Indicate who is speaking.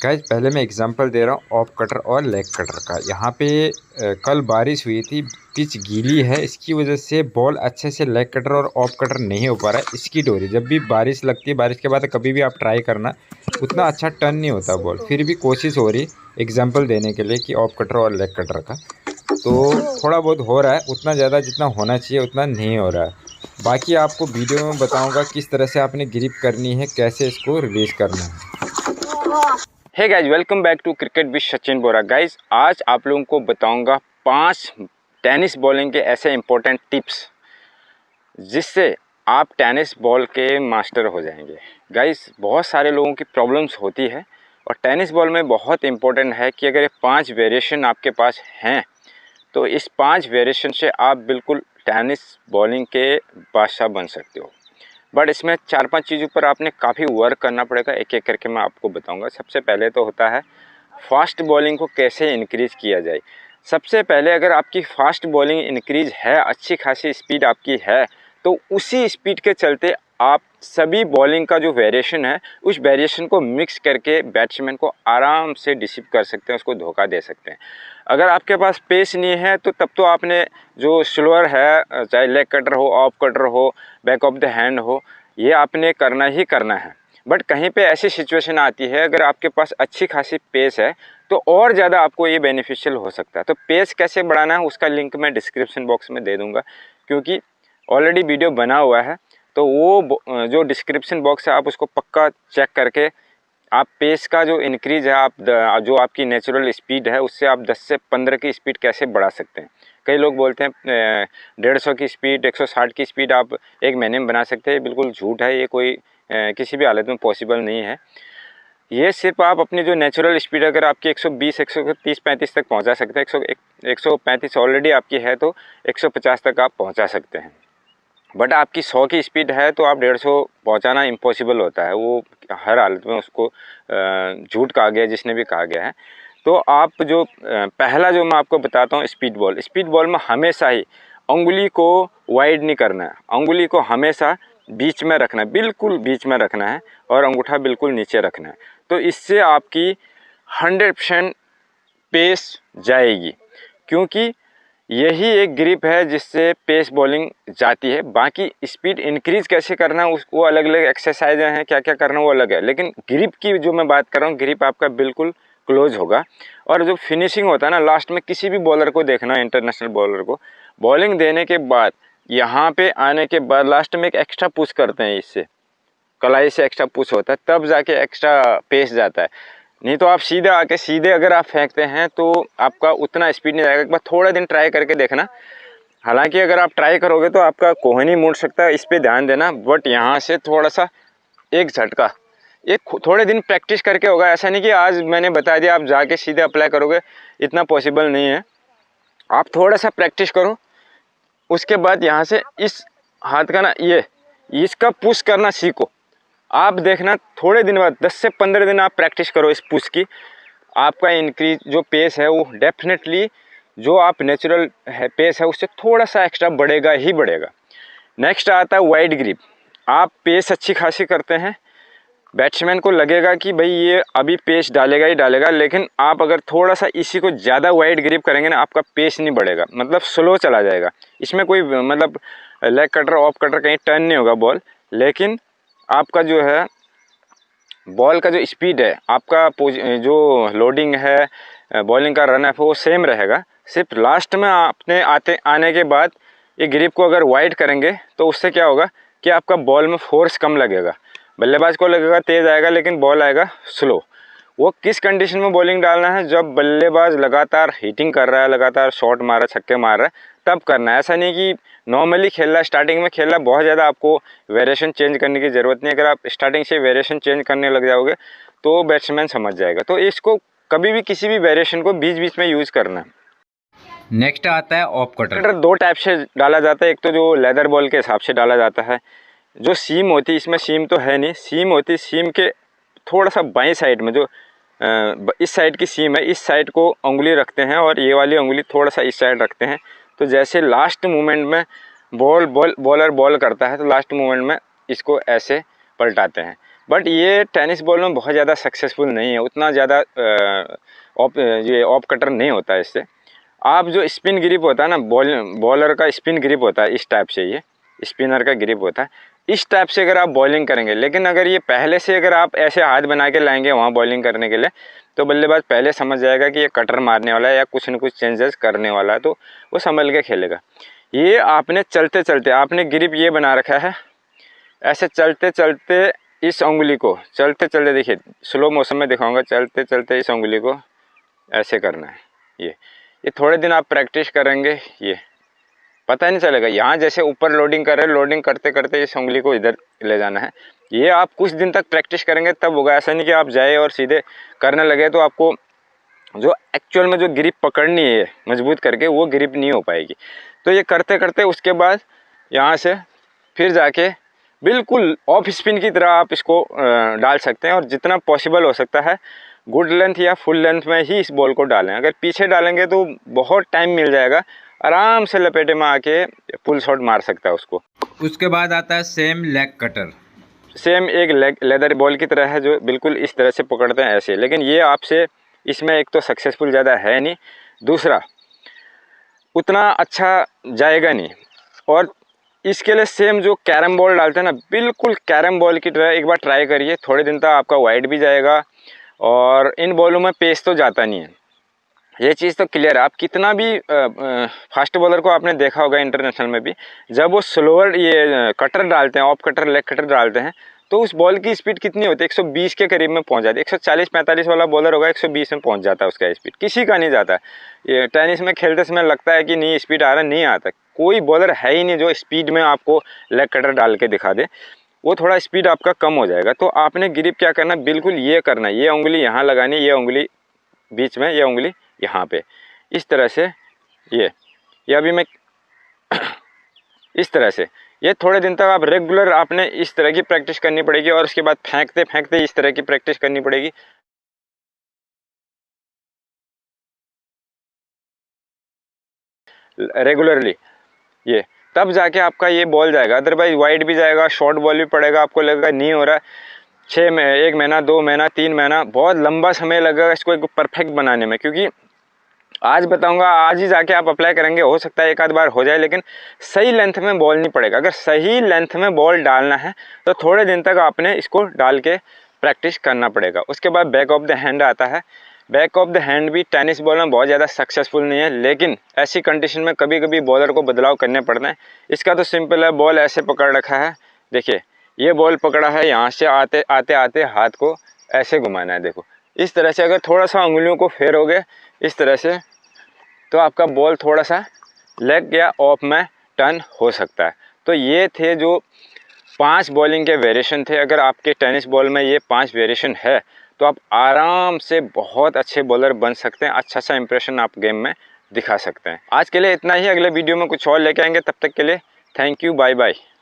Speaker 1: Guys पहले मैं example दे रहा हूँ ऑफ कटर और लेग कटर का। यहाँ पे कल बारिश हुई थी, पिच गीली है, इसकी वजह से बॉल अच्छे से लेग कटर और ऑफ कटर नहीं हो पा रहा है। स्किड हो रही है। जब भी बारिश लगती है, बारिश के बाद कभी भी आप ट्राई करना, उतना अच्छा टर्न नहीं होता बॉल। फिर भी कोशिश हो रही एग्जाम्पल देने के लिए कि ऑफ कटर और लेग कटर का तो थोड़ा बहुत हो रहा है, उतना ज़्यादा जितना होना चाहिए उतना नहीं हो रहा है। बाकी आपको वीडियो में बताऊँगा किस तरह से आपने ग्रिप करनी है, कैसे इसको रिलीज़ करना है।
Speaker 2: Hey guys, welcome back to cricket with Sachin Bora. Guys आज आप लोगों को बताऊंगा 5 टेनिस बॉलिंग के ऐसे इंपॉर्टेंट टिप्स जिससे आप टेनिस बॉल के मास्टर हो जाएंगे। गाइज बहुत सारे लोगों की प्रॉब्लम्स होती है और टेनिस बॉल में बहुत इंपॉर्टेंट है कि अगर ये 5 वेरिएशन आपके पास हैं तो इस 5 वेरिएशन से आप बिल्कुल टेनिस बॉलिंग के बादशाह बन सकते हो। बट इसमें 4-5 चीज़ों पर आपने काफ़ी वर्क करना पड़ेगा। एक एक करके मैं आपको बताऊंगा। सबसे पहले तो होता है फास्ट बॉलिंग को कैसे इंक्रीज़ किया जाए। सबसे पहले अगर आपकी फास्ट बॉलिंग इंक्रीज है, अच्छी खासी स्पीड आपकी है, तो उसी स्पीड के चलते आप सभी बॉलिंग का जो वेरिएशन है उस वेरिएशन को मिक्स करके बैट्समैन को आराम से डिसीव कर सकते हैं, उसको धोखा दे सकते हैं। अगर आपके पास पेस नहीं है तो तब तो आपने जो स्लोअर है, चाहे लेग कटर हो, ऑफ कटर हो, बैक ऑफ द हैंड हो, ये आपने करना ही करना है। बट कहीं पे ऐसी सिचुएशन आती है अगर आपके पास अच्छी खासी पेस है तो और ज़्यादा आपको ये बेनिफिशियल हो सकता है। तो पेस कैसे बढ़ाना है उसका लिंक मैं डिस्क्रिप्शन बॉक्स में दे दूंगा, क्योंकि ऑलरेडी वीडियो बना हुआ है। तो वो जो डिस्क्रिप्शन बॉक्स है आप उसको पक्का चेक करके आप पेस का जो इंक्रीज है, आप जो आपकी नेचुरल स्पीड है उससे आप 10 से 15 की स्पीड कैसे बढ़ा सकते हैं। कई लोग बोलते हैं 150 की स्पीड, 160 की स्पीड आप एक महीने में बना सकते हैं। बिल्कुल झूठ है, ये कोई किसी भी हालत में पॉसिबल नहीं है। ये सिर्फ आप अपनी जो नेचुरल स्पीड अगर आपकी 120, 130, 35 तक पहुंचा सकते हैं, 135 ऑलरेडी आपकी है तो 150 तक आप पहुंचा सकते हैं। बट आपकी 100 की स्पीड है तो आप 150 पहुंचाना इम्पॉसिबल होता है। वो हर हालत में उसको झूठ कहा गया, जिसने भी कहा गया है। तो आप जो पहला जो मैं आपको बताता हूँ, स्पीड बॉल में हमेशा ही उंगली को वाइड नहीं करना है। उंगली को हमेशा बीच में रखना है, बिल्कुल बीच में रखना है, और अंगूठा बिल्कुल नीचे रखना है। तो इससे आपकी 100% पेस जाएगी, क्योंकि यही एक ग्रिप है जिससे पेस बॉलिंग जाती है। बाकी स्पीड इंक्रीज कैसे करना है वो अलग अलग एक्सरसाइज हैं, क्या क्या करना वो अलग है। लेकिन ग्रिप की जो मैं बात कर रहा हूँ, ग्रिप आपका बिल्कुल क्लोज होगा। और जो फिनिशिंग होता है ना, लास्ट में किसी भी बॉलर को देखना, इंटरनेशनल बॉलर को बॉलिंग देने के बाद यहाँ पे आने के बाद लास्ट में एक एक्स्ट्रा पुश करते हैं, इससे कलाई से एक्स्ट्रा पुश होता है, तब जाके एक्स्ट्रा पेस जाता है। नहीं तो आप सीधे आके सीधे अगर आप फेंकते हैं तो आपका उतना स्पीड नहीं जाएगा। एक बार थोड़ा दिन ट्राई करके देखना। हालांकि अगर आप ट्राई करोगे तो आपका कोहनी मुड़ सकता है, इस पे ध्यान देना। बट यहाँ से थोड़ा सा एक झटका, एक थोड़े दिन प्रैक्टिस करके होगा। ऐसा नहीं कि आज मैंने बता दिया आप जाके सीधे अप्लाई करोगे, इतना पॉसिबल नहीं है। आप थोड़ा सा प्रैक्टिस करो, उसके बाद यहाँ से इस हाथ का ना ये इसका पुश करना सीखो। आप देखना थोड़े दिन बाद 10 से 15 दिन आप प्रैक्टिस करो इस पुश की, आपका इंक्रीज जो पेस है वो डेफिनेटली जो आप नेचुरल है पेस है उससे थोड़ा सा एक्स्ट्रा बढ़ेगा ही बढ़ेगा। नेक्स्ट आता है वाइड ग्रिप। आप पेस अच्छी खासी करते हैं, बैट्समैन को लगेगा कि भाई ये अभी पेस डालेगा ही डालेगा, लेकिन आप अगर थोड़ा सा इसी को ज़्यादा वाइड ग्रिप करेंगे ना, आपका पेस नहीं बढ़ेगा, मतलब स्लो चला जाएगा। इसमें कोई मतलब लेग कटर ऑफ कटर कहीं टर्न नहीं होगा बॉल, लेकिन आपका जो है बॉल का जो स्पीड है, आपका जो लोडिंग है, बॉलिंग का रन अप वो सेम रहेगा। सिर्फ लास्ट में आपने आने के बाद ये ग्रिप को अगर वाइड करेंगे तो उससे क्या होगा कि आपका बॉल में फोर्स कम लगेगा। बल्लेबाज को लगेगा तेज़ आएगा, लेकिन बॉल आएगा स्लो। वो किस कंडीशन में बॉलिंग डालना है, जब बल्लेबाज लगातार हिटिंग कर रहा है, लगातार शॉट मार रहा है, छक्के मार रहा है, तब करना है। ऐसा नहीं कि नॉर्मली खेल रहा है, स्टार्टिंग में खेल रहा है, बहुत ज़्यादा आपको वेरिएशन चेंज करने की ज़रूरत नहीं। अगर आप स्टार्टिंग से वेरिएशन चेंज करने लग जाओगे तो बैट्समैन समझ जाएगा। तो इसको कभी भी किसी भी वेरिएशन को बीच बीच में यूज़ करना है।
Speaker 1: नेक्स्ट आता है ऑफ कटर।
Speaker 2: दो टाइप से डाला जाता है। एक तो जो लेदर बॉल के हिसाब से डाला जाता है, जो सीम होती है, इसमें सीम तो है नहीं, सीम होती है सीम के थोड़ा सा बाएं साइड में, जो इस साइड की सीम है, इस साइड को उंगली रखते हैं और ये वाली उंगली थोड़ा सा इस साइड रखते हैं। तो जैसे लास्ट मोमेंट में बॉलर बॉल करता है तो लास्ट मोमेंट में इसको ऐसे पलटाते हैं। बट ये टेनिस बॉल में बहुत ज़्यादा सक्सेसफुल नहीं है, उतना ज़्यादा ये ऑफ कटर नहीं होता है इससे। आप जो स्पिन ग्रिप होता है ना, बॉलर का स्पिन ग्रिप होता है इस टाइप से, ये स्पिनर का ग्रिप होता है इस टाइप से अगर आप बॉलिंग करेंगे। लेकिन अगर ये पहले से अगर आप ऐसे हाथ बना के लाएंगे वहाँ बॉलिंग करने के लिए, तो बल्लेबाज पहले समझ जाएगा कि ये कटर मारने वाला है या कुछ न कुछ चेंजेस करने वाला है, तो वो संभल के खेलेगा। ये आपने चलते चलते आपने ग्रिप ये बना रखा है, ऐसे चलते चलते इस उंगली को चलते चलते, देखिए स्लो मोशन में दिखाऊंगा, चलते चलते इस उंगली को ऐसे करना है। ये थोड़े दिन आप प्रैक्टिस करेंगे, ये पता ही नहीं चलेगा। यहाँ जैसे ऊपर लोडिंग कर रहे हैं, लोडिंग करते करते इस उंगली को इधर ले जाना है। ये आप कुछ दिन तक प्रैक्टिस करेंगे तब होगा, ऐसा नहीं कि आप जाए और सीधे करने लगे तो आपको जो एक्चुअल में जो ग्रिप पकड़नी है मजबूत करके, वो ग्रिप नहीं हो पाएगी। तो ये करते करते उसके बाद यहाँ से फिर जाके बिल्कुल ऑफ स्पिन की तरह आप इसको डाल सकते हैं। और जितना पॉसिबल हो सकता है गुड लेंथ या फुल लेंथ में ही इस बॉल को डालें। अगर पीछे डालेंगे तो बहुत टाइम मिल जाएगा, आराम से लपेटे में आके फुल शॉट मार सकता है उसको।
Speaker 1: उसके बाद आता है सेम लेग कटर।
Speaker 2: सेम एक लेदर बॉल की तरह है, जो बिल्कुल इस तरह से पकड़ते हैं ऐसे। लेकिन ये आपसे इसमें एक तो सक्सेसफुल ज़्यादा है नहीं, दूसरा उतना अच्छा जाएगा नहीं। और इसके लिए सेम जो कैरम बॉल डालते हैं ना, बिल्कुल कैरम बॉल की तरह एक बार ट्राई करिए। थोड़े दिन तक आपका वाइड भी जाएगा और इन बॉलों में पेस तो जाता नहीं है, ये चीज़ तो क्लियर है। आप कितना भी फास्ट बॉलर को आपने देखा होगा इंटरनेशनल में भी, जब वो स्लोअर ये कटर डालते हैं, ऑफ कटर लेग कटर डालते हैं, तो उस बॉल की स्पीड कितनी होती है, 120 के करीब में पहुंच जाती है। 140-45 वाला बॉलर होगा, 120 में पहुंच जाता है उसका स्पीड, किसी का नहीं जाता। ये टेनिस में खेलते समय लगता है कि नहीं स्पीड आ रहा, नहीं आता। कोई बॉलर है ही नहीं जो स्पीड में आपको लेग कटर डाल के दिखा दे, वो थोड़ा स्पीड आपका कम हो जाएगा। तो आपने ग्रिप क्या करना, बिल्कुल ये करना, ये उंगली यहाँ लगानी, ये उंगली बीच में, ये उंगली यहाँ पे, इस तरह से। ये अभी मैं इस तरह से, ये थोड़े दिन तक आप रेगुलर आपने इस तरह की प्रैक्टिस करनी पड़ेगी। और उसके बाद फेंकते फेंकते इस तरह की प्रैक्टिस करनी पड़ेगी रेगुलरली। ये तब जाके आपका ये बॉल जाएगा, अदरवाइज वाइड भी जाएगा, शॉर्ट बॉल भी पड़ेगा, आपको लगेगा नहीं हो रहा। 1 महीना, 2 महीना, 3 महीना, बहुत लंबा समय लगेगा इसको एक परफेक्ट बनाने में। क्योंकि आज बताऊंगा, आज ही जाके आप अप्लाई करेंगे, हो सकता है एक आध बार हो जाए, लेकिन सही लेंथ में बॉल नहीं पड़ेगा। अगर सही लेंथ में बॉल डालना है तो थोड़े दिन तक आपने इसको डाल के प्रैक्टिस करना पड़ेगा। उसके बाद बैक ऑफ द हैंड आता है। बैक ऑफ द हैंड भी टेनिस बॉल में बहुत ज़्यादा सक्सेसफुल नहीं है, लेकिन ऐसी कंडीशन में कभी कभी बॉलर को बदलाव करने पड़ते हैं। इसका तो सिंपल है, बॉल ऐसे पकड़ रखा है, देखिए ये बॉल पकड़ा है, यहाँ से आते आते आते हाथ को ऐसे घुमाना है, देखो इस तरह से। अगर थोड़ा सा उंगलियों को फेरोगे इस तरह से, तो आपका बॉल थोड़ा सा लेग या ऑफ में टर्न हो सकता है। तो ये थे जो 5 बॉलिंग के वेरिएशन थे। अगर आपके टेनिस बॉल में ये 5 वेरिएशन है तो आप आराम से बहुत अच्छे बॉलर बन सकते हैं, अच्छा सा इंप्रेशन आप गेम में दिखा सकते हैं। आज के लिए इतना ही, अगले वीडियो में कुछ और लेके आएंगे। तब तक के लिए थैंक यू, बाय बाय।